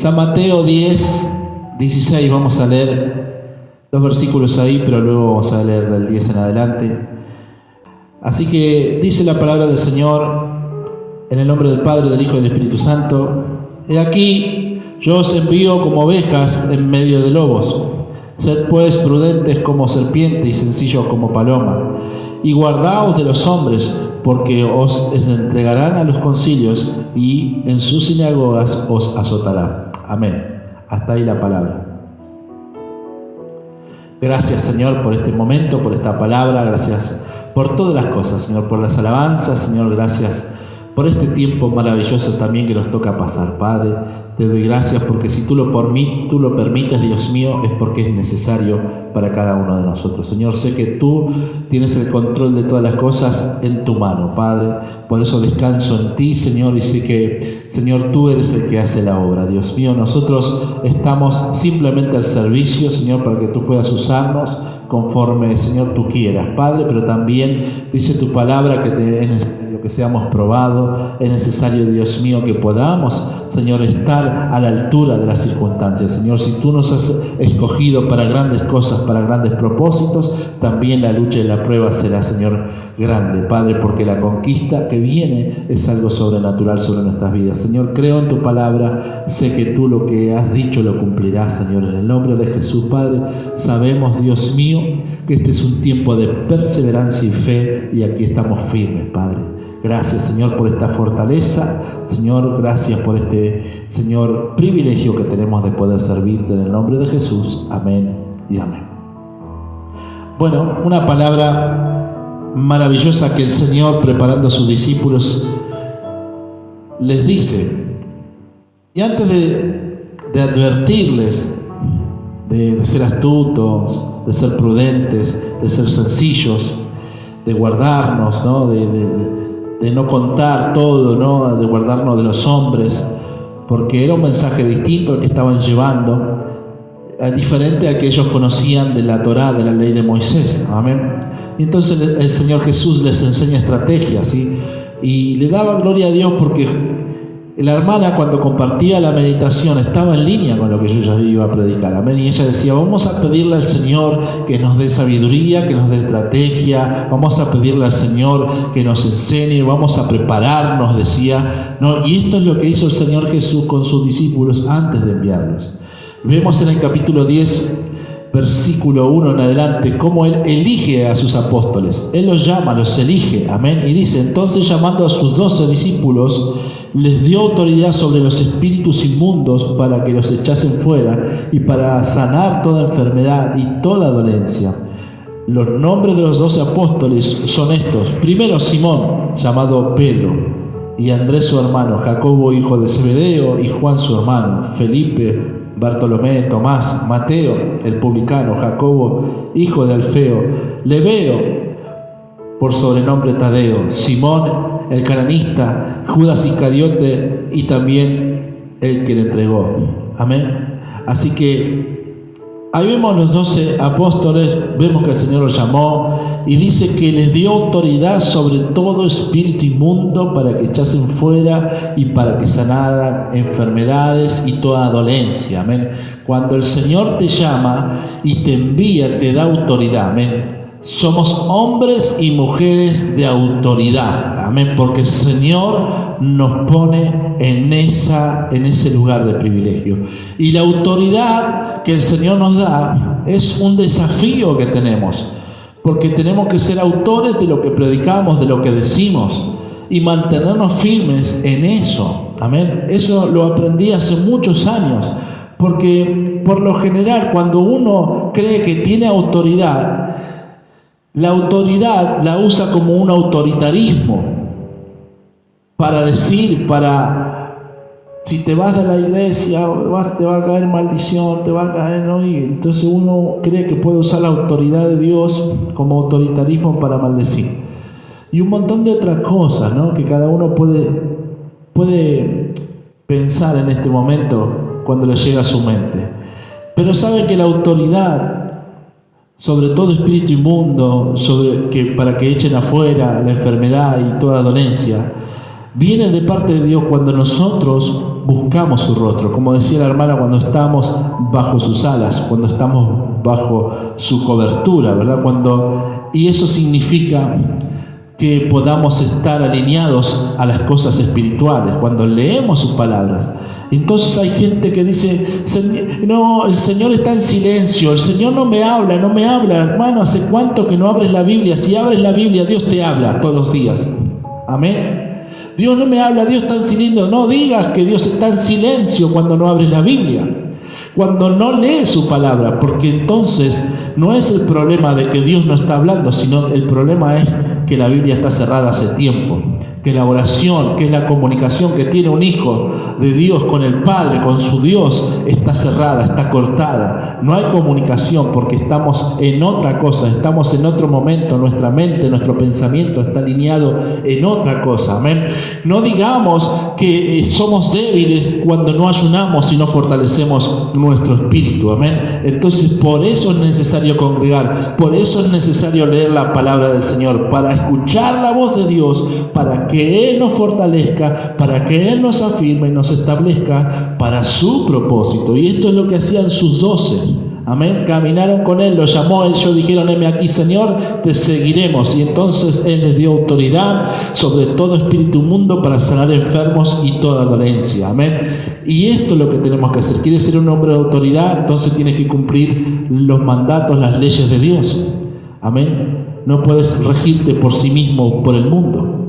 San Mateo 10, 16, vamos a leer los versículos ahí, pero luego vamos a leer del 10 en adelante. Así que dice la palabra del Señor, en el nombre del Padre, del Hijo y del Espíritu Santo: He aquí, yo os envío como ovejas en medio de lobos. Sed pues prudentes como serpiente y sencillos como paloma. Y guardaos de los hombres, porque os entregarán a los concilios y en sus sinagogas os azotarán. Amén. Hasta ahí la palabra. Gracias, Señor, por este momento, por esta palabra. Gracias por todas las cosas, Señor, por las alabanzas, Señor. Gracias por este tiempo maravilloso también que nos toca pasar, Padre. Te doy gracias porque si tú lo permites, Dios mío, es porque es necesario para cada uno de nosotros. Señor, sé que tú tienes el control de todas las cosas en tu mano, Padre. Por eso descanso en ti, Señor, y sé que, Señor, tú eres el que hace la obra. Dios mío, nosotros estamos simplemente al servicio, Señor, para que tú puedas usarnos conforme, Señor, tú quieras, Padre. Pero también dice tu palabra que es necesario que seamos probados, es necesario, Dios mío, que podamos, Señor, estar a la altura de las circunstancias. Señor, si tú nos has escogido para grandes cosas, para grandes propósitos, también la lucha y la prueba será, Señor, grande, Padre, porque la conquista que viene es algo sobrenatural sobre nuestras vidas. Señor, creo en tu palabra, sé que tú lo que has dicho lo cumplirás, Señor, en el nombre de Jesús, Padre. Sabemos, Dios mío, que este es un tiempo de perseverancia y fe, y aquí estamos firmes, Padre. Gracias, Señor, por esta fortaleza. Señor, gracias por este, Señor, privilegio que tenemos de poder servirte en el nombre de Jesús. Amén y amén. Bueno, una palabra maravillosa que el Señor, preparando a sus discípulos, les dice. Y antes de advertirles de ser astutos, de ser prudentes, de ser sencillos, de guardarnos, ¿no? De no contar todo, ¿no? De guardarnos de los hombres, porque era un mensaje distinto al que estaban llevando, diferente al que ellos conocían de la Torá, de la ley de Moisés. Amén. Y entonces el Señor Jesús les enseña estrategias, ¿sí? Y le daba gloria a Dios porque la hermana, cuando compartía la meditación, estaba en línea con lo que yo ya iba a predicar. Amén. Y ella decía: vamos a pedirle al Señor que nos dé sabiduría, que nos dé estrategia, vamos a pedirle al Señor que nos enseñe, vamos a prepararnos, decía, ¿no? Y esto es lo que hizo el Señor Jesús con sus discípulos antes de enviarlos. Vemos en el capítulo 10, versículo 1 en adelante, cómo Él elige a sus apóstoles. Él los llama, los elige. Amén. Y dice: entonces, llamando a sus 12 discípulos, les dio autoridad sobre los espíritus inmundos para que los echasen fuera y para sanar toda enfermedad y toda dolencia. Los nombres de los 12 apóstoles son estos: primero, Simón, llamado Pedro, y Andrés su hermano, Jacobo hijo de Zebedeo y Juan su hermano, Felipe, Bartolomé, Tomás, Mateo el publicano, Jacobo hijo de Alfeo, Lebeo por sobrenombre Tadeo, Simón el cananista, Judas Iscariote y también el que le entregó. Amén. Así que ahí vemos los 12 apóstoles, vemos que el Señor los llamó y dice que les dio autoridad sobre todo espíritu inmundo para que echasen fuera y para que sanaran enfermedades y toda dolencia. Amén. Cuando el Señor te llama y te envía, te da autoridad. Amén. Somos hombres y mujeres de autoridad. Amén. Porque el Señor nos pone en ese lugar de privilegio. Y la autoridad que el Señor nos da es un desafío que tenemos. Porque tenemos que ser autores de lo que predicamos, de lo que decimos, y mantenernos firmes en eso. Amén. Eso lo aprendí hace muchos años. Porque por lo general, cuando uno cree que tiene autoridad, la autoridad la usa como un autoritarismo para decir, si te vas de la iglesia, te va a caer maldición, te va a caer, ¿no? Y entonces uno cree que puede usar la autoridad de Dios como autoritarismo para maldecir. Y un montón de otras cosas, ¿no? Que cada uno puede pensar en este momento cuando le llega a su mente. Pero sabe que la autoridad sobre todo espíritu inmundo, para que echen afuera la enfermedad y toda dolencia, viene de parte de Dios cuando nosotros buscamos su rostro, como decía la hermana, cuando estamos bajo sus alas, cuando estamos bajo su cobertura, ¿verdad? Y eso significa que podamos estar alineados a las cosas espirituales, cuando leemos sus palabras. Entonces hay gente que dice, no, el Señor está en silencio, el Señor no me habla, hermano, ¿hace cuánto que no abres la Biblia? Si abres la Biblia, Dios te habla todos los días. Amén. Dios no me habla, Dios está en silencio. No digas que Dios está en silencio cuando no abres la Biblia, cuando no lees su palabra, porque entonces no es el problema de que Dios no está hablando, sino el problema es que la Biblia está cerrada hace tiempo, que la oración, que es la comunicación que tiene un hijo de Dios con el Padre, con su Dios, está cerrada, está cortada. No hay comunicación porque estamos en otra cosa, estamos en otro momento, nuestra mente, nuestro pensamiento está alineado en otra cosa. Amén. No digamos que somos débiles cuando no ayunamos y no fortalecemos nuestro espíritu. Amén. Entonces, por eso es necesario congregar, por eso es necesario leer la palabra del Señor, para escuchar la voz de Dios, para que Él nos fortalezca, para que Él nos afirme y nos establezca para su propósito. Y esto es lo que hacían sus 12. Amén. Caminaron con Él, lo llamó, ellos dijeron: heme aquí, Señor, te seguiremos. Y entonces Él les dio autoridad sobre todo espíritu inmundo para sanar enfermos y toda dolencia. Amén. Y esto es lo que tenemos que hacer. ¿Quieres ser un hombre de autoridad? Entonces tienes que cumplir los mandatos, las leyes de Dios. Amén. No puedes regirte por sí mismo, por el mundo.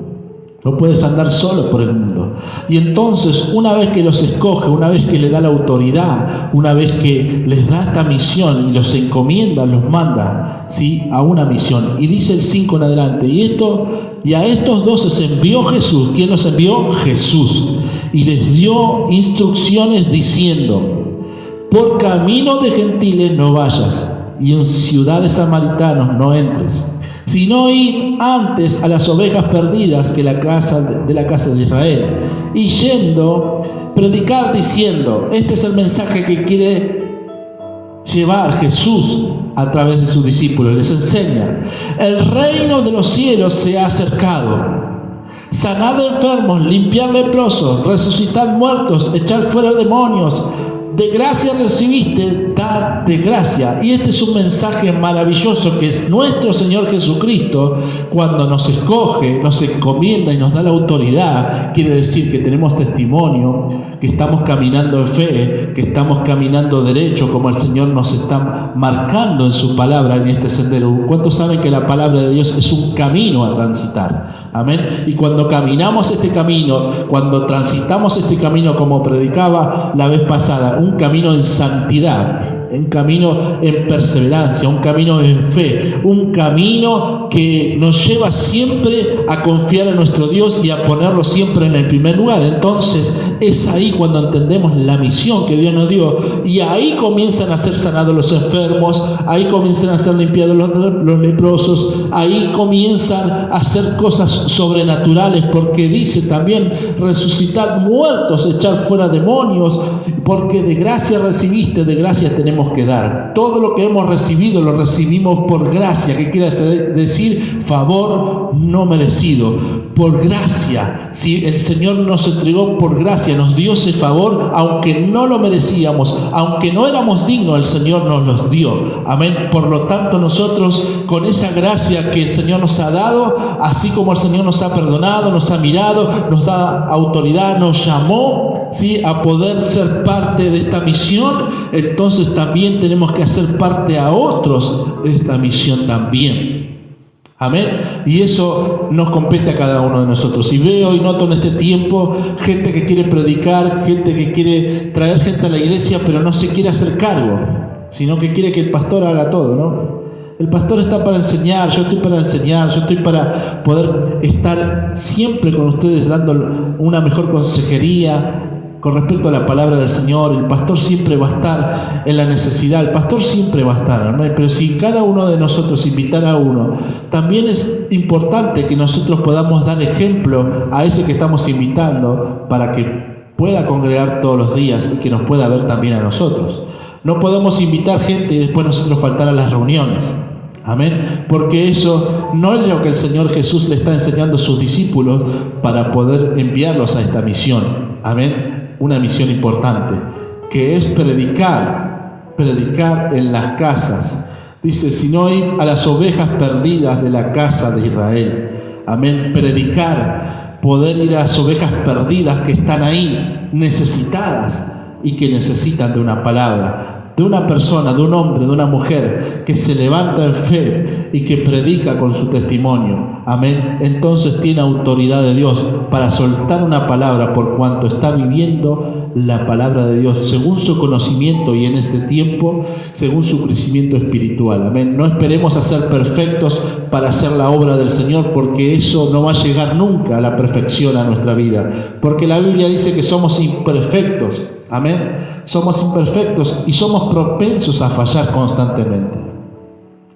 No puedes andar solo por el mundo. Y entonces, una vez que los escoge, una vez que le da la autoridad, una vez que les da esta misión y los encomienda, los manda, ¿sí?, a una misión. Y dice el 5 en adelante: y a estos 12 se envió Jesús. ¿Quién los envió? Jesús. Y les dio instrucciones diciendo: por camino de gentiles no vayas, y en ciudades samaritanos no entres, sino id antes a las ovejas perdidas de la casa de Israel. Y yendo, predicar diciendo. Este es el mensaje que quiere llevar Jesús a través de sus discípulos. Les enseña: el reino de los cielos se ha acercado. Sanad enfermos, limpiar leprosos, resucitar muertos, echar fuera demonios. De gracia recibiste, dad de gracia. Y este es un mensaje maravilloso que es nuestro Señor Jesucristo, cuando nos escoge, nos encomienda y nos da la autoridad. Quiere decir que tenemos testimonio, que estamos caminando en fe, que estamos caminando derecho, como el Señor nos está marcando en su palabra, en este sendero. ¿Cuántos saben que la palabra de Dios es un camino a transitar? Amén. Y cuando caminamos este camino, cuando transitamos este camino, como predicaba la vez pasada, un camino en santidad, un camino en perseverancia, un camino en fe, un camino que nos lleva siempre a confiar en nuestro Dios y a ponerlo siempre en el primer lugar. Entonces es ahí cuando entendemos la misión que Dios nos dio, y ahí comienzan a ser sanados los enfermos, ahí comienzan a ser limpiados los leprosos, ahí comienzan a hacer cosas sobrenaturales, porque dice también: resucitar muertos, echar fuera demonios, porque de gracia recibiste, de gracia tenemos que dar. Todo lo que hemos recibido lo recibimos por gracia, que quiere decir favor no merecido, por gracia. Si el Señor nos entregó por gracia, nos dio ese favor, aunque no lo merecíamos, aunque no éramos dignos, el Señor nos los dio. Amén. Por lo tanto, nosotros, con esa gracia que el Señor nos ha dado, así como el Señor nos ha perdonado, nos ha mirado, nos da autoridad, nos llamó, ¿sí?, a poder ser parte de esta misión, entonces también tenemos que hacer parte a otros de esta misión también. Amén. Y eso nos compete a cada uno de nosotros. Y veo y noto en este tiempo gente que quiere predicar, gente que quiere traer gente a la iglesia, pero no se quiere hacer cargo, sino que quiere que el pastor haga todo, ¿no? El pastor está para enseñar, yo estoy para enseñar, yo estoy para poder estar siempre con ustedes dando una mejor consejería con respecto a la palabra del Señor. El pastor siempre va a estar en la necesidad, el pastor siempre va a estar, ¿no? Pero si cada uno de nosotros invitara a uno, también es importante que nosotros podamos dar ejemplo a ese que estamos invitando, para que pueda congregar todos los días y que nos pueda ver también a nosotros. No podemos invitar gente y después nosotros faltar a las reuniones. Amén. Porque eso no es lo que el Señor Jesús le está enseñando a sus discípulos para poder enviarlos a esta misión. Amén. una misión importante, que es predicar en las casas. Dice, sino ir a las ovejas perdidas de la casa de Israel. Amén. Predicar, poder ir a las ovejas perdidas que están ahí, necesitadas y que necesitan de una palabra, de una persona, de un hombre, de una mujer que se levanta en fe y que predica con su testimonio. Amén. Entonces tiene autoridad de Dios para soltar una palabra por cuanto está viviendo la palabra de Dios según su conocimiento y en este tiempo según su crecimiento espiritual. Amén. No esperemos a ser perfectos para hacer la obra del Señor, porque eso no va a llegar nunca a la perfección a nuestra vida, porque la Biblia dice que somos imperfectos. Amén. Somos imperfectos y somos propensos a fallar constantemente.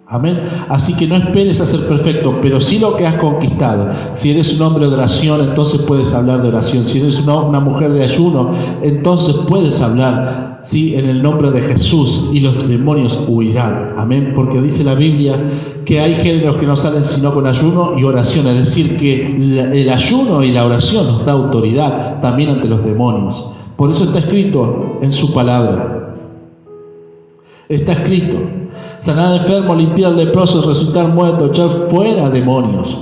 Amén. Así que no esperes a ser perfecto, pero sí lo que has conquistado. Si eres un hombre de oración, entonces puedes hablar de oración. Si eres una mujer de ayuno, entonces puedes hablar, sí, en el nombre de Jesús, y los demonios huirán. Amén. Porque dice la Biblia que hay géneros que no salen sino con ayuno y oración. Es decir, que el ayuno y la oración nos da autoridad también ante los demonios. Por eso está escrito en su palabra. Está escrito: sanad enfermo, limpiar leprosos, resucitar muertos, echar fuera demonios.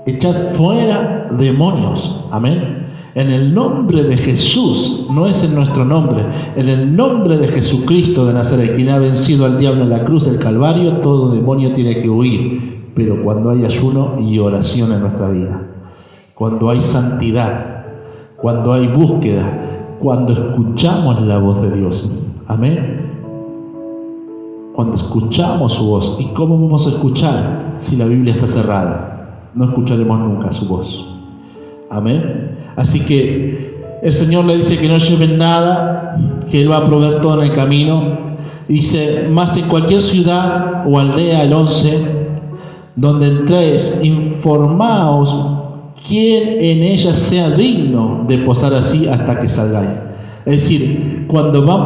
Echad fuera demonios. Amén. En el nombre de Jesús, no es en nuestro nombre, en el nombre de Jesucristo de Nazaret, quien ha vencido al diablo en la cruz del Calvario, todo demonio tiene que huir. Pero cuando hay ayuno y oración en nuestra vida, cuando hay santidad, cuando hay búsqueda, cuando escuchamos la voz de Dios. Amén. Cuando escuchamos su voz. ¿Y cómo vamos a escuchar si la Biblia está cerrada? No escucharemos nunca su voz. Amén. Así que el Señor le dice que no lleven nada, que Él va a proveer todo en el camino. Dice, más en cualquier ciudad o aldea, el 11, donde entréis, informaos quién en ella sea digno de posar así hasta que salgáis. Es decir, cuando van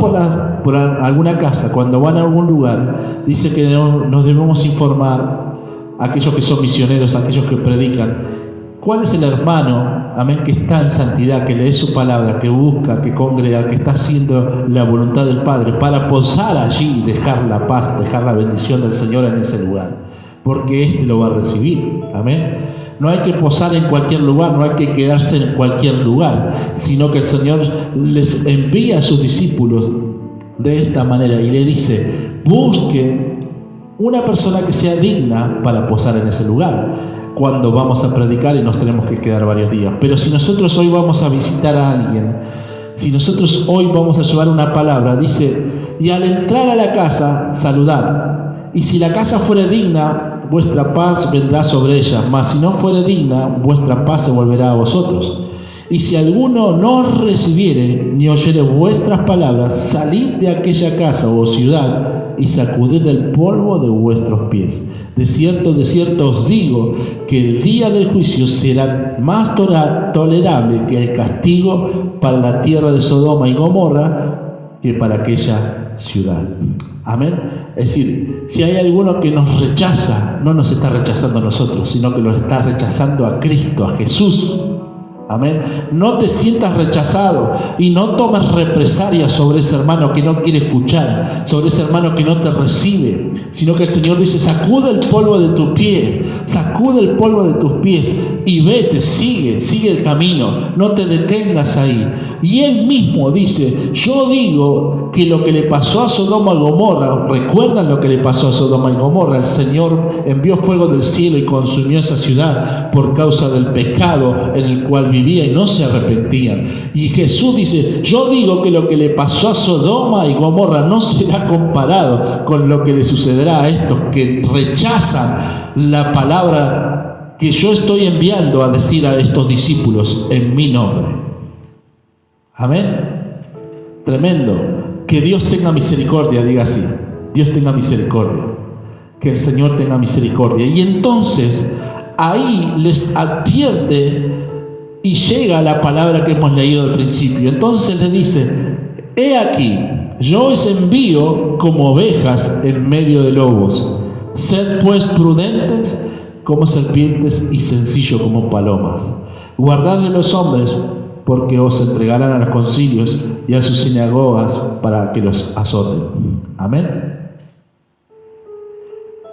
por alguna casa, cuando van a algún lugar, dice que nos debemos informar a aquellos que son misioneros, a aquellos que predican, cuál es el hermano, amén, que está en santidad, que lee su palabra, que busca, que congrega, que está haciendo la voluntad del Padre, para posar allí y dejar la paz, dejar la bendición del Señor en ese lugar, porque éste lo va a recibir. Amén. No hay que posar en cualquier lugar, no hay que quedarse en cualquier lugar, sino que el Señor les envía a sus discípulos de esta manera y le dice: busquen una persona que sea digna para posar en ese lugar cuando vamos a predicar y nos tenemos que quedar varios días. Pero si nosotros hoy vamos a visitar a alguien, si nosotros hoy vamos a llevar una palabra, dice: y al entrar a la casa, saludad, y si la casa fuere digna, vuestra paz vendrá sobre ella, mas si no fuere digna, vuestra paz se volverá a vosotros. Y si alguno no os recibiere, ni oyere vuestras palabras, salid de aquella casa o ciudad, y sacudid el polvo de vuestros pies. De cierto os digo, que el día del juicio será más tolerable que el castigo para la tierra de Sodoma y Gomorra, que para aquella ciudad. Amén. Es decir, si hay alguno que nos rechaza, no nos está rechazando a nosotros, sino que lo está rechazando a Cristo, a Jesús. Amén. No te sientas rechazado y no tomes represalias sobre ese hermano que no quiere escuchar, sobre ese hermano que no te recibe, sino que el Señor dice: sacude el polvo de tu pie, sacude el polvo de tus pies y vete, sigue el camino, no te detengas ahí. Y Él mismo dice: yo digo que lo que le pasó a Sodoma y Gomorra, ¿recuerdan lo que le pasó a Sodoma y Gomorra? El Señor envió fuego del cielo y consumió esa ciudad por causa del pecado en el cual vivía y no se arrepentían. Y Jesús dice: yo digo que lo que le pasó a Sodoma y Gomorra no será comparado con lo que le sucederá a estos que rechazan la palabra que yo estoy enviando a decir a estos discípulos en mi nombre. Amén. Tremendo. Que Dios tenga misericordia, diga así: Dios tenga misericordia, que el Señor tenga misericordia. Y entonces ahí les advierte y llega la palabra que hemos leído al principio. Entonces les dice: he aquí, yo os envío como ovejas en medio de lobos. Sed pues prudentes como serpientes y sencillos como palomas. Guardad de los hombres, porque os entregarán a los concilios y a sus sinagogas para que los azoten. Amén.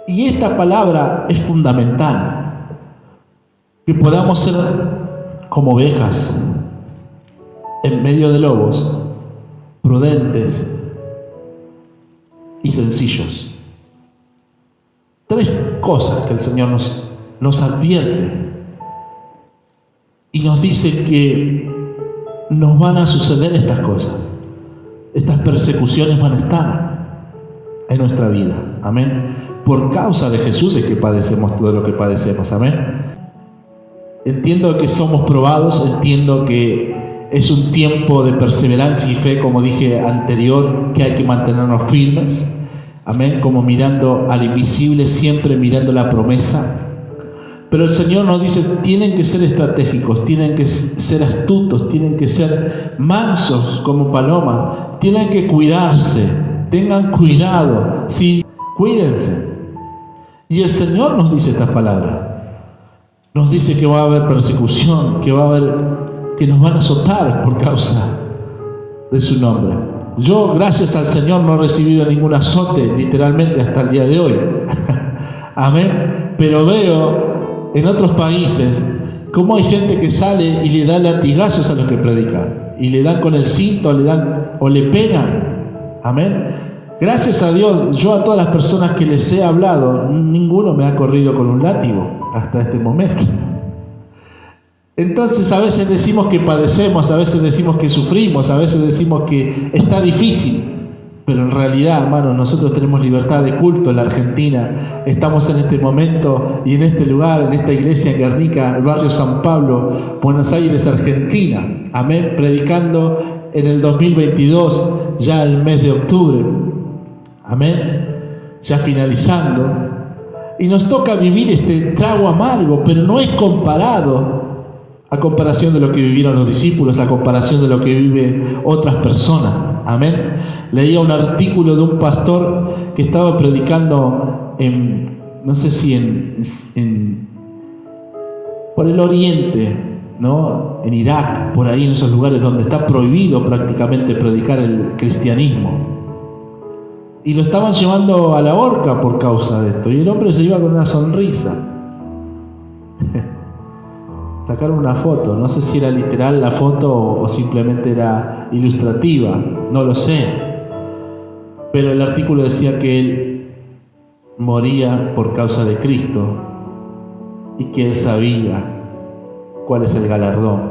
Y esta palabra es fundamental, que podamos ser como ovejas en medio de lobos, prudentes y sencillos. 3 cosas que el Señor nos advierte y nos dice que nos van a suceder estas cosas. Estas persecuciones van a estar en nuestra vida. Amén. Por causa de Jesús es que padecemos todo lo que padecemos. Amén. Entiendo que somos probados, entiendo que es un tiempo de perseverancia y fe, como dije anterior, que hay que mantenernos firmes. Amén. Como mirando al invisible, siempre mirando la promesa. Pero el Señor nos dice, tienen que ser estratégicos, tienen que ser astutos, tienen que ser mansos como palomas, tienen que cuidarse, tengan cuidado, sí, cuídense. Y el Señor nos dice estas palabras. Nos dice que va a haber persecución, que nos van a azotar por causa de su nombre. Yo, gracias al Señor, no he recibido ningún azote, literalmente, hasta el día de hoy. Amén. Pero veo en otros países cómo hay gente que sale y le da latigazos a los que predican, y le dan con el cinto, le dan o le pegan. Amén. Gracias a Dios, yo a todas las personas que les he hablado, ninguno me ha corrido con un látigo hasta este momento. Entonces a veces decimos que padecemos, a veces decimos que sufrimos, a veces decimos que está difícil, pero en realidad, hermanos, nosotros tenemos libertad de culto en la Argentina. Estamos en este momento y en este lugar, en esta iglesia en Guernica, el barrio San Pablo, Buenos Aires, Argentina. Amén. Predicando en el 2022, ya el mes de octubre. Amén. Ya finalizando. Y nos toca vivir este trago amargo, pero no es comparado a comparación de lo que vivieron los discípulos, a comparación de lo que viven otras personas. Amén. Leía un artículo de un pastor que estaba predicando no sé si por el oriente, ¿no? En Irak, por ahí en esos lugares donde está prohibido prácticamente predicar el cristianismo. Y lo estaban llevando a la horca por causa de esto. Y el hombre se iba con una sonrisa. Sacaron una foto, no sé si era literal la foto o simplemente era ilustrativa, no lo sé. Pero el artículo decía que él moría por causa de Cristo y que él sabía cuál es el galardón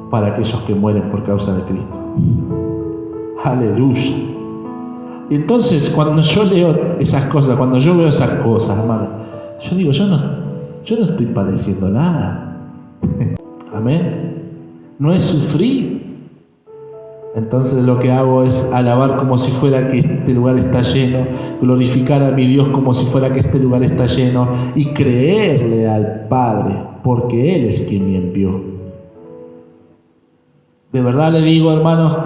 para aquellos que mueren por causa de Cristo. Aleluya. Y entonces cuando yo leo esas cosas, cuando yo veo esas cosas, hermano, yo digo, yo no estoy padeciendo nada. Amén. No es sufrir. Entonces lo que hago es alabar como si fuera que este lugar está lleno, glorificar a mi Dios como si fuera que este lugar está lleno y creerle al Padre, porque Él es quien me envió. De verdad le digo, hermanos,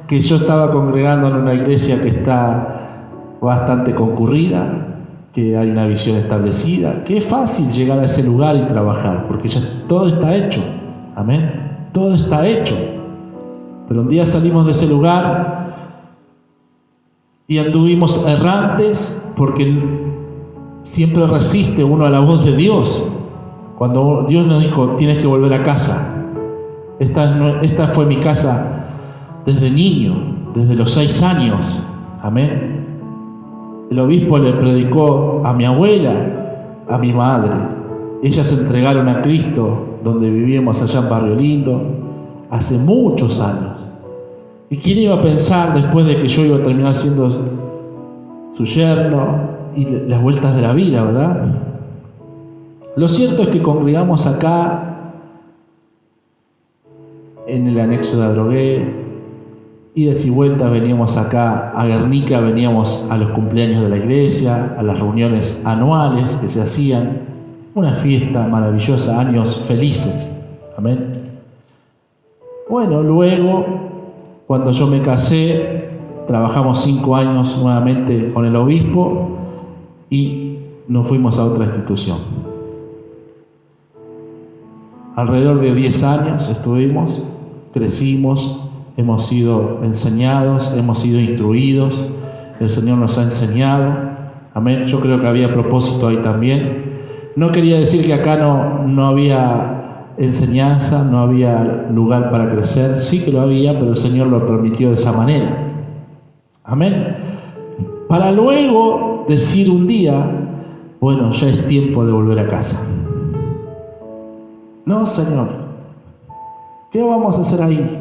que yo estaba congregando en una iglesia que está bastante concurrida, que hay una visión establecida, que es fácil llegar a ese lugar y trabajar, porque ya todo está hecho. Amén. Todo está hecho. Pero un día salimos de ese lugar y anduvimos errantes, porque siempre resiste uno a la voz de Dios. Cuando Dios nos dijo, tienes que volver a casa. Esta fue mi casa desde niño, desde los 6 años. Amén. El obispo le predicó a mi abuela, a mi madre. Ellas se entregaron a Cristo donde vivíamos allá en Barrio Lindo hace muchos años. ¿Y quién iba a pensar después de que yo iba a terminar siendo su yerno y las vueltas de la vida, verdad? Lo cierto es que congregamos acá en el anexo de Adrogué, idas y vueltas veníamos acá a Guernica, veníamos a los cumpleaños de la iglesia, a las reuniones anuales que se hacían, una fiesta maravillosa, años felices. Amén. Bueno, luego, cuando yo me casé, trabajamos 5 años nuevamente con el obispo y nos fuimos a otra institución. Alrededor de 10 años estuvimos, crecimos, hemos sido enseñados, hemos sido instruidos, el Señor nos ha enseñado. Amén. Yo creo que había propósito ahí también. No quería decir que acá no había enseñanza, no había lugar para crecer. Sí que lo había, pero el Señor lo permitió de esa manera. Amén. Para luego decir un día, bueno, ya es tiempo de volver a casa. No, Señor, ¿qué vamos a hacer ahí?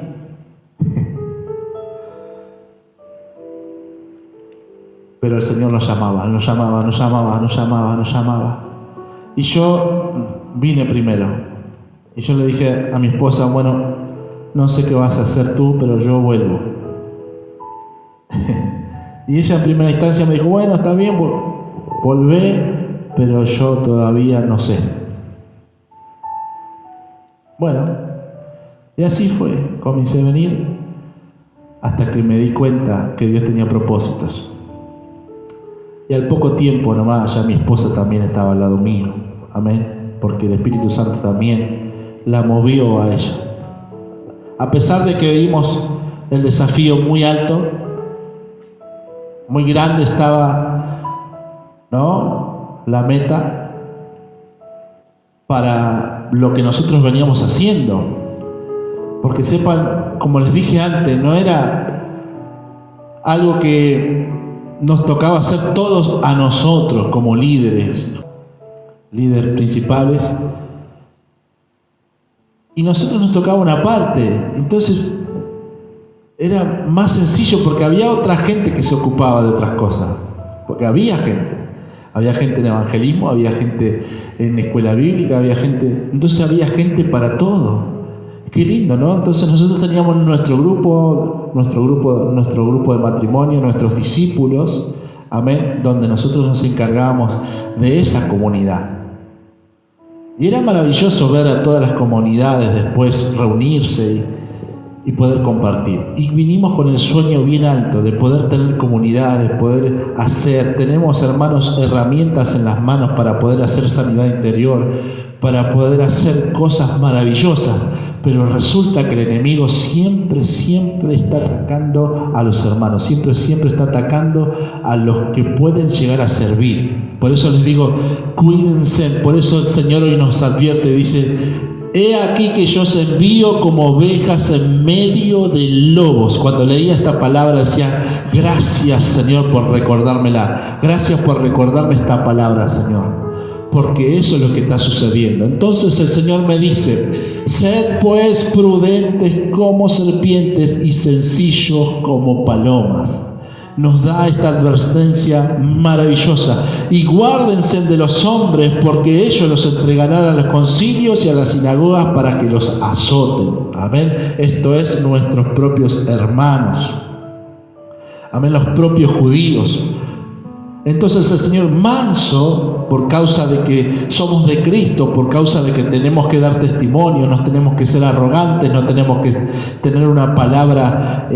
Pero el Señor nos llamaba. Y yo vine primero. Y yo le dije a mi esposa, bueno, no sé qué vas a hacer tú, pero yo vuelvo. Y ella en primera instancia me dijo, bueno, está bien, volvé, pero yo todavía no sé. Bueno, y así fue. Comencé a venir hasta que me di cuenta que Dios tenía propósitos. Y al poco tiempo nomás ya mi esposa también estaba al lado mío. Amén. Porque el Espíritu Santo también la movió a ella. A pesar de que vimos el desafío muy alto, muy grande estaba, ¿no?, la meta para lo que nosotros veníamos haciendo. Porque sepan, como les dije antes, no era algo que nos tocaba hacer todos a nosotros como líderes principales, y nosotros nos tocaba una parte. Entonces era más sencillo porque había otra gente que se ocupaba de otras cosas, porque había gente en evangelismo, había gente en escuela bíblica, entonces había gente para todo. Qué lindo, ¿no? Entonces nosotros teníamos nuestro grupo de matrimonio, nuestros discípulos, amén, donde nosotros nos encargábamos de esa comunidad. Y era maravilloso ver a todas las comunidades después reunirse y poder compartir. Y vinimos con el sueño bien alto de poder tener comunidades, de poder hacer. Tenemos, hermanos, herramientas en las manos para poder hacer sanidad interior, para poder hacer cosas maravillosas. Pero resulta que el enemigo siempre está atacando a los hermanos, siempre está atacando a los que pueden llegar a servir. Por eso les digo, cuídense. Por eso el Señor hoy nos advierte, dice: he aquí que yo os envío como ovejas en medio de lobos. Cuando leía esta palabra decía, gracias, Señor, por recordármela. Gracias por recordarme esta palabra, Señor, porque eso es lo que está sucediendo. Entonces el Señor me dice: sed pues prudentes como serpientes y sencillos como palomas. Nos da esta advertencia maravillosa. Y guárdense de los hombres, porque ellos los entregarán a los concilios y a las sinagogas para que los azoten. Amén. Esto es nuestros propios hermanos. Amén, los propios judíos. Entonces el Señor, manso, por causa de que somos de Cristo, por causa de que tenemos que dar testimonio, no tenemos que ser arrogantes, no tenemos que tener una palabra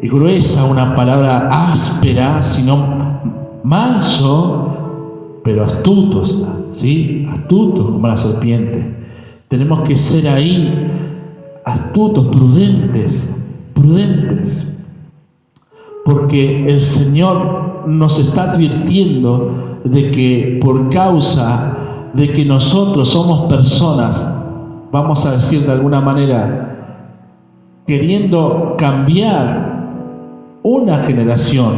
gruesa, una palabra áspera, sino manso, pero astutos, ¿sí? Astutos como la serpiente. Tenemos que ser ahí astutos, prudentes, porque el Señor nos está advirtiendo de que por causa de que nosotros somos personas, vamos a decir de alguna manera, queriendo cambiar una generación,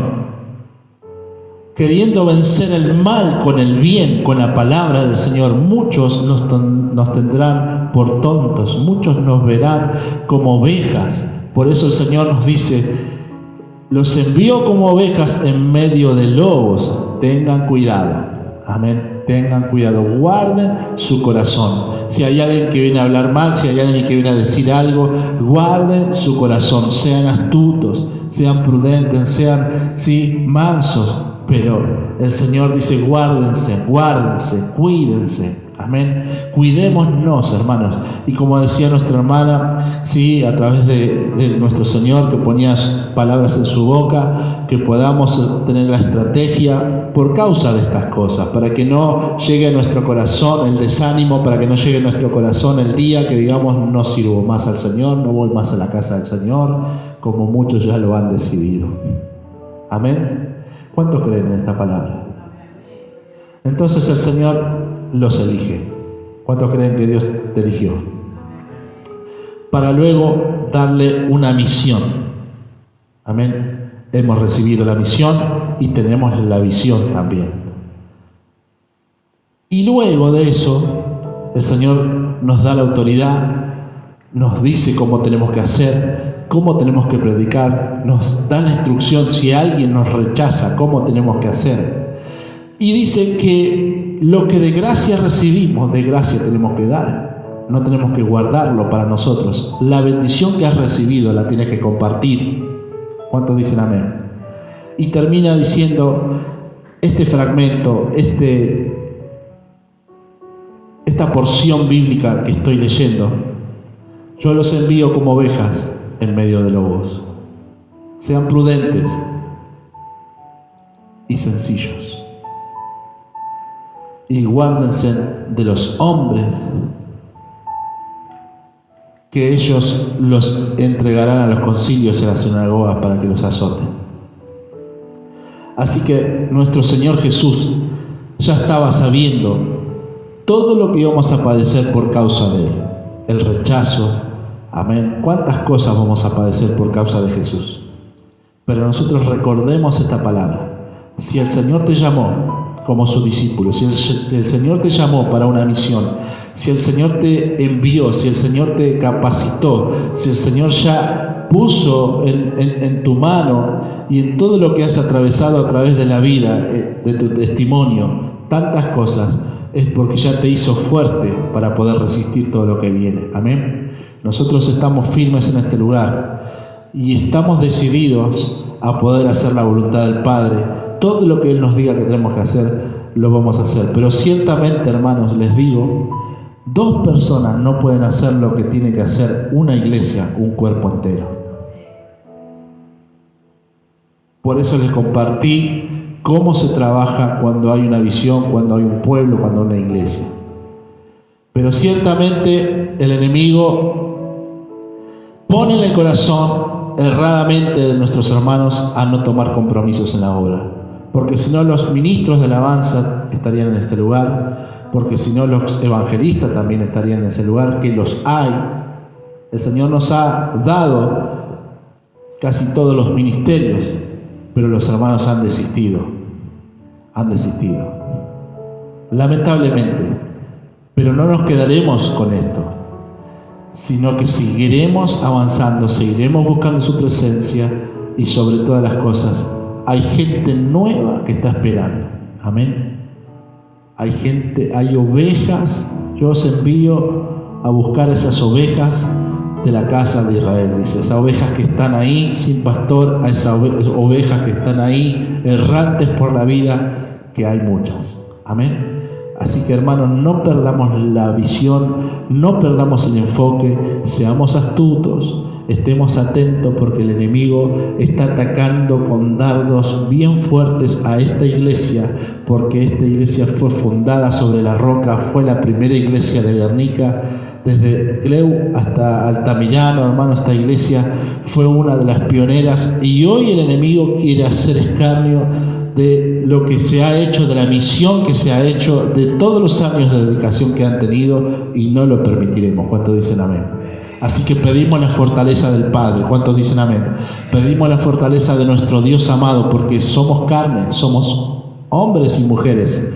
queriendo vencer el mal con el bien, con la palabra del Señor, muchos nos tendrán por tontos, muchos nos verán como ovejas. Por eso el Señor nos dice: los envío como ovejas en medio de lobos. Tengan cuidado. Amén. Tengan cuidado. Guarden su corazón. Si hay alguien que viene a hablar mal, si hay alguien que viene a decir algo, guarden su corazón. Sean astutos, sean prudentes, sean, sí, mansos. Pero el Señor dice: guárdense, cuídense. Amén. Cuidémonos, hermanos. Y como decía nuestra hermana, sí, a través de nuestro Señor que ponía palabras en su boca, que podamos tener la estrategia por causa de estas cosas, para que no llegue a nuestro corazón el desánimo, para que no llegue a nuestro corazón el día que digamos no sirvo más al Señor, no voy más a la casa del Señor, como muchos ya lo han decidido. Amén. ¿Cuántos creen en esta palabra? Entonces el Señor los elige. ¿Cuántos creen que Dios te eligió? Para luego darle una misión. Amén. Hemos recibido la misión y tenemos la visión también. Y luego de eso, el Señor nos da la autoridad, nos dice cómo tenemos que hacer, cómo tenemos que predicar, nos da la instrucción si alguien nos rechaza, cómo tenemos que hacer. Y dice que lo que de gracia recibimos, de gracia tenemos que dar. No tenemos que guardarlo para nosotros. La bendición que has recibido la tienes que compartir. ¿Cuántos dicen amén? Y termina diciendo este fragmento, esta porción bíblica que estoy leyendo. Yo los envío como ovejas en medio de lobos. Sean prudentes y sencillos. Y guárdense de los hombres, que ellos los entregarán a los concilios y a las sinagogas para que los azoten. Así que nuestro Señor Jesús ya estaba sabiendo todo lo que íbamos a padecer por causa de Él. El rechazo, amén. ¿Cuántas cosas vamos a padecer por causa de Jesús? Pero nosotros recordemos esta palabra. Si el Señor te llamó como su discípulo, si el Señor te llamó para una misión, si el Señor te envió, si el Señor te capacitó, si el Señor ya puso en tu mano y en todo lo que has atravesado a través de la vida, de tu testimonio, tantas cosas, es porque ya te hizo fuerte para poder resistir todo lo que viene. Amén. Nosotros estamos firmes en este lugar y estamos decididos a poder hacer la voluntad del Padre. Todo lo que Él nos diga que tenemos que hacer, lo vamos a hacer. Pero ciertamente, hermanos, les digo, 2 personas no pueden hacer lo que tiene que hacer una iglesia, un cuerpo entero. Por eso les compartí cómo se trabaja cuando hay una visión, cuando hay un pueblo, cuando hay una iglesia. Pero ciertamente el enemigo pone en el corazón erradamente de nuestros hermanos a no tomar compromisos en la obra. Porque si no, los ministros de alabanza estarían en este lugar, porque si no, los evangelistas también estarían en ese lugar, que los hay. El Señor nos ha dado casi todos los ministerios, pero los hermanos han desistido, lamentablemente. Pero no nos quedaremos con esto, sino que seguiremos avanzando, seguiremos buscando su presencia y sobre todas las cosas, hay gente nueva que está esperando. Amén. Hay ovejas. Yo os envío a buscar esas ovejas de la casa de Israel. Dice, esas ovejas que están ahí sin pastor, a esas ovejas que están ahí errantes por la vida, que hay muchas. Amén. Así que, hermanos, no perdamos la visión, no perdamos el enfoque, seamos astutos. Estemos atentos porque el enemigo está atacando con dardos bien fuertes a esta iglesia, porque esta iglesia fue fundada sobre la roca, fue la primera iglesia de Guernica, desde Cleu hasta Altamirano, hermano, esta iglesia fue una de las pioneras y hoy el enemigo quiere hacer escarnio de lo que se ha hecho, de la misión que se ha hecho, de todos los años de dedicación que han tenido y no lo permitiremos. ¿Cuántos dicen amén? Así que pedimos la fortaleza del Padre. ¿Cuántos dicen amén? Pedimos la fortaleza de nuestro Dios amado, porque somos carne, somos hombres y mujeres,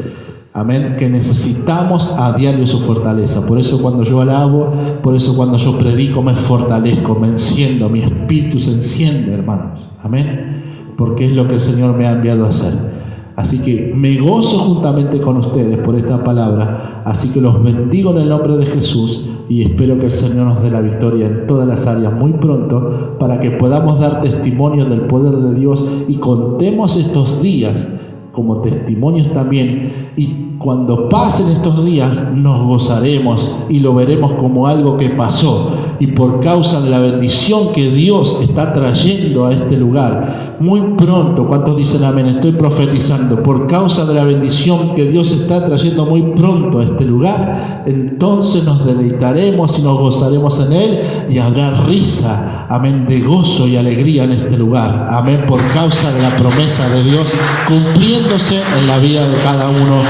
amén, que necesitamos a diario su fortaleza. Por eso cuando yo alabo, por eso cuando yo predico me fortalezco, me enciendo, mi espíritu se enciende, hermanos, amén, porque es lo que el Señor me ha enviado a hacer. Así que me gozo juntamente con ustedes por esta palabra. Así que los bendigo en el nombre de Jesús y espero que el Señor nos dé la victoria en todas las áreas muy pronto, para que podamos dar testimonio del poder de Dios y contemos estos días como testimonios también, y cuando pasen estos días nos gozaremos y lo veremos como algo que pasó, y por causa de la bendición que Dios está trayendo a este lugar, muy pronto, ¿cuántos dicen amén? Estoy profetizando, por causa de la bendición que Dios está trayendo muy pronto a este lugar, entonces nos deleitaremos y nos gozaremos en Él, y habrá risa, amén, de gozo y alegría en este lugar, amén, por causa de la promesa de Dios cumpliéndose en la vida de cada uno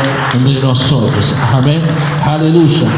de nosotros, amén, aleluya.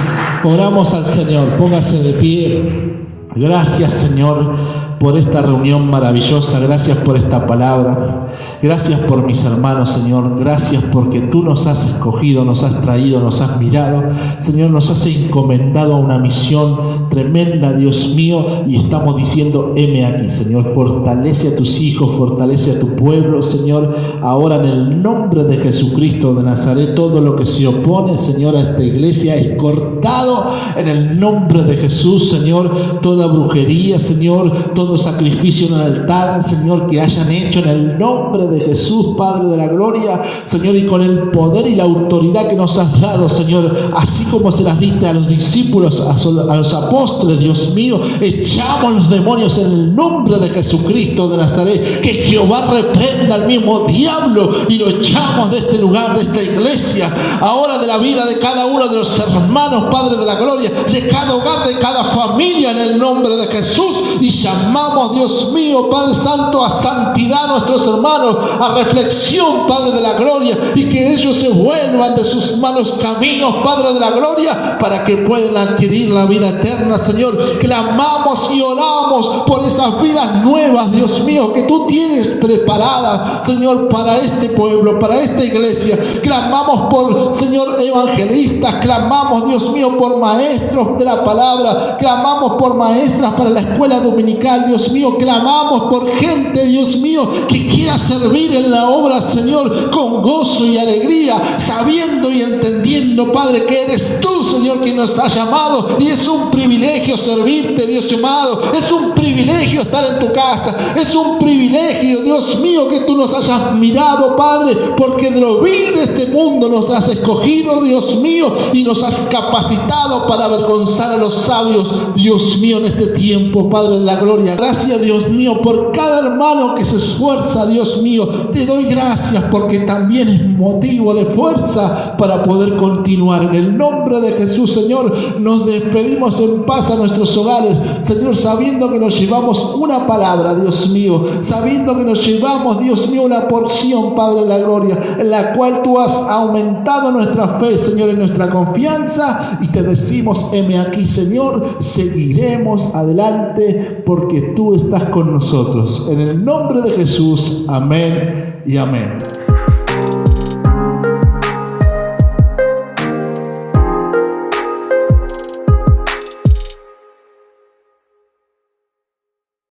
Oramos al Señor, póngase de pie. Gracias, Señor, por esta reunión maravillosa. Gracias por esta palabra. Gracias por mis hermanos, Señor. Gracias porque tú nos has escogido, nos has traído, nos has mirado. Señor, nos has encomendado a una misión tremenda, Dios mío. Y estamos diciendo, heme aquí, Señor. Fortalece a tus hijos, fortalece a tu pueblo, Señor. Ahora en el nombre de Jesucristo de Nazaret, todo lo que se opone, Señor, a esta iglesia es cortado en el nombre de Jesús, Señor. Toda brujería, Señor, todo sacrificio en el altar, Señor, que hayan hecho en el nombre de Jesús, Padre de la gloria, Señor, y con el poder y la autoridad que nos has dado, Señor, así como se las diste a los discípulos, a los apóstoles, Dios mío, echamos los demonios en el nombre de Jesucristo de Nazaret. Que Jehová reprenda al mismo diablo y lo echamos de este lugar, de esta iglesia, ahora de la vida de cada uno de los hermanos, Padre de la gloria, de cada hogar, de cada familia, en el nombre de Jesús. Y llamamos, Dios mío, Padre Santo, a santidad a nuestros hermanos, a reflexión, Padre de la gloria, y que ellos se vuelvan de sus malos caminos, Padre de la gloria, para que puedan adquirir la vida eterna, Señor. Clamamos y oramos por esas vidas nuevas, Dios mío, que tú tienes preparadas, Señor, para este pueblo, para esta iglesia. Clamamos por, Señor, evangelistas, clamamos, Dios mío, por maestros de la palabra, clamamos por maestras para la escuela dominical, Dios mío, clamamos por gente, Dios mío, que quiera servir en la obra, Señor, con gozo y alegría, sabiendo y entendiendo, Padre, que eres tú, Señor, quien nos ha llamado, y es un privilegio servirte, Dios amado. Es un privilegio estar en tu casa, es un privilegio, Dios mío, que tú nos hayas mirado, Padre, porque de lo vil de este mundo nos has escogido, Dios mío, y nos has capacitado para avergonzar a los sabios, Dios mío, en este tiempo, Padre de la gloria. Gracias, Dios mío, por cada hermano que se esfuerza, Dios mío. Te doy gracias porque también es motivo de fuerza para poder continuar. En el nombre de Jesús, Señor, nos despedimos en paz a nuestros hogares, Señor, sabiendo que nos llevamos una palabra, Dios mío, sabiendo que nos llevamos, Dios mío, una porción, Padre de la gloria, en la cual tú has aumentado nuestra fe, Señor, en nuestra confianza, y te decimos, heme aquí, Señor, seguiremos adelante porque tú estás con nosotros. En el nombre de Jesús, amén y amén.